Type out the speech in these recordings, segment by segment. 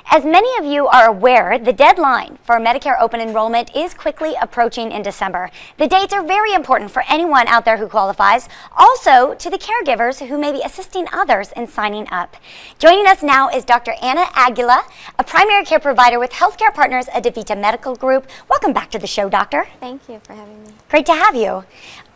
As many of you are aware, the deadline for Medicare open enrollment is quickly approaching in December. The dates are very important for anyone out there who qualifies, also to the caregivers who may be assisting others in signing up. Joining us now is Dr. Anna Aguila, a primary care provider with Healthcare Partners at DaVita Medical Group. Welcome back to the show, Doctor. Thank you for having me. Great to have you.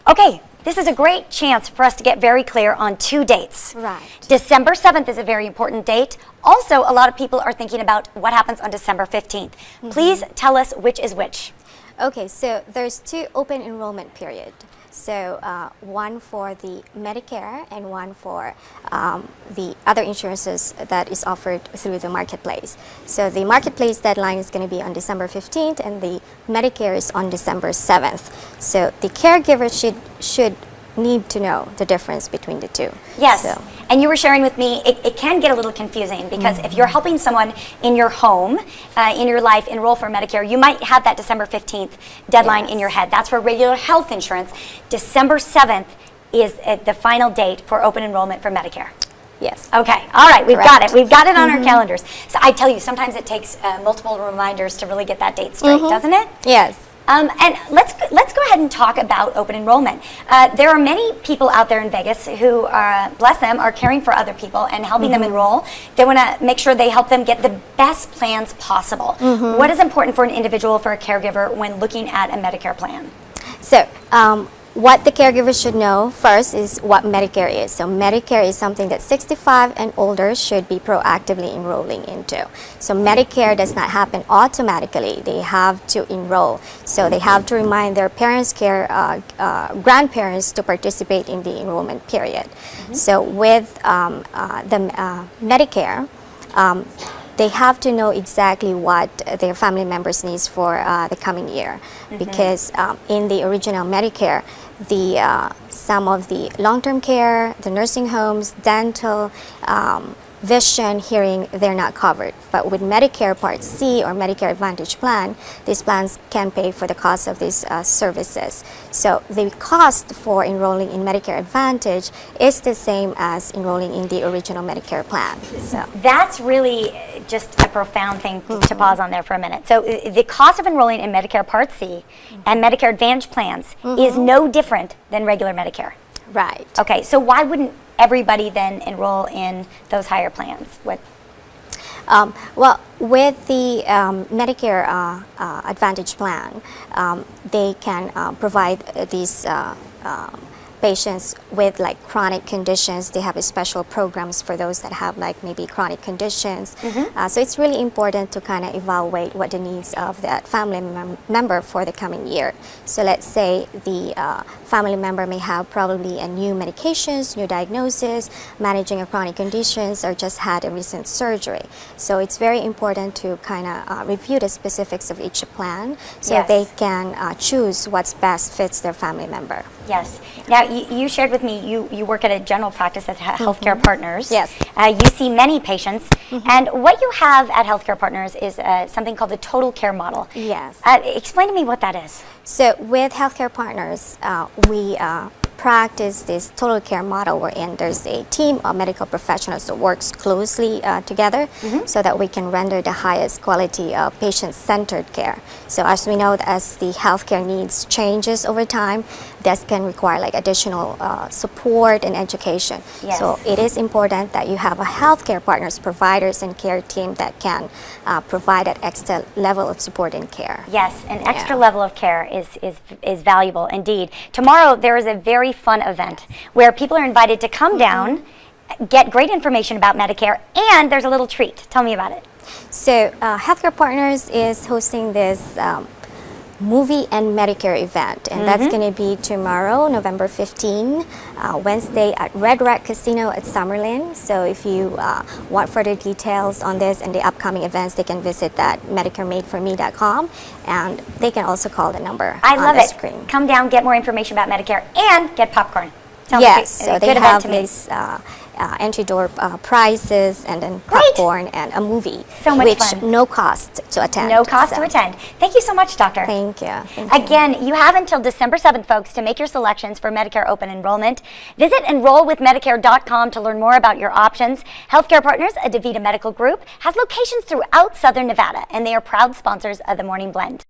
Okay. This is a great chance for us to get very clear on two dates. Right. December 7th is a very important date. Also, a lot of people are thinking about what happens on December 15th. Please tell us which is which. Okay, so there's two open enrollment period. So one for the Medicare and one for the other insurances that is offered through the marketplace. So the marketplace deadline is going to be on December 15th and the Medicare is on December 7th. So the caregiver should need to know the difference between the two. Yes, So, and you were sharing with me, it can get a little confusing because if you're helping someone in your home, in your life, enroll for Medicare, you might have that December 15th deadline in your head. That's for regular health insurance. December 7th is the final date for open enrollment for Medicare. yes. Okay, all right, we've got it. Correct. We've got it on our calendars. So I tell you, sometimes it takes multiple reminders to really get that date straight, doesn't it? Yes. And let's go ahead and talk about open enrollment. There are many people out there in Vegas who, bless them, are caring for other people and helping them enroll. They want to make sure they help them get the best plans possible. What is important for an individual, for a caregiver, when looking at a Medicare plan? So what the caregiver should know first is what Medicare is. So Medicare is something that 65 and older should be proactively enrolling into. So Medicare does not happen automatically. They have to enroll. So they have to remind their parents, grandparents to participate in the enrollment period. So with the Medicare, they have to know exactly what their family members needs for the coming year, because in the original Medicare, some of the long-term care, the nursing homes, dental, vision, hearing, they're not covered. But with Medicare Part C or Medicare Advantage plan, these plans can pay for the cost of these services. So the cost for enrolling in Medicare Advantage is the same as enrolling in the original Medicare plan. So That's really just a profound thing to pause on there for a minute. So the cost of enrolling in Medicare Part C and Medicare Advantage plans is no different than regular Medicare. right. Okay, so why wouldn't everybody then enroll in those higher plans? Well, with the Medicare Advantage plan, they can provide these patients with like chronic conditions. They have special programs for those that have like maybe chronic conditions. So it's really important to kind of evaluate what the needs of that family member for the coming year. So let's say the family member may have probably a new medications, new diagnosis, managing a chronic conditions, or just had a recent surgery. So it's very important to kind of review the specifics of each plan so they can choose what's best fits their family member. Yes. Now, you shared with me you work at a general practice at Healthcare Partners. Yes. You see many patients, and what you have at Healthcare Partners is something called the Total Care Model. Yes. Explain to me what that is. So with Healthcare Partners, we practice this total care model wherein there's a team of medical professionals that works closely together so that we can render the highest quality of patient-centered care. So as we know, as the healthcare needs changes over time, this can require like additional support and education. Yes. So it is important that you have a Healthcare Partners providers and care team that can provide that extra level of support and care. Yes, an extra level of care is valuable indeed. Tomorrow there is a very fun event where people are invited to come down, get great information about Medicare, and there's a little treat. Tell me about it. So Healthcare Partners is hosting this movie and Medicare event, and that's going to be tomorrow, November 15, Wednesday at Red Rock Casino at Summerlin. So if you want further details on this and the upcoming events, they can visit that MedicareMadeForMe.com, and they can also call the number I love on the it. screen. Come down, get more information about Medicare, and get popcorn. Sounds Yes, like so a they good event have to me. this entry door prizes, and then Great. popcorn and a movie. So much which fun. no cost to attend. No cost so. to attend. Thank you so much, Doctor. Thank you. Thank you. Again, you have until December 7th, folks, to make your selections for Medicare open enrollment. Visit enrollwithmedicare.com to learn more about your options. Healthcare Partners, a DaVita Medical Group, has locations throughout Southern Nevada, and they are proud sponsors of the Morning Blend.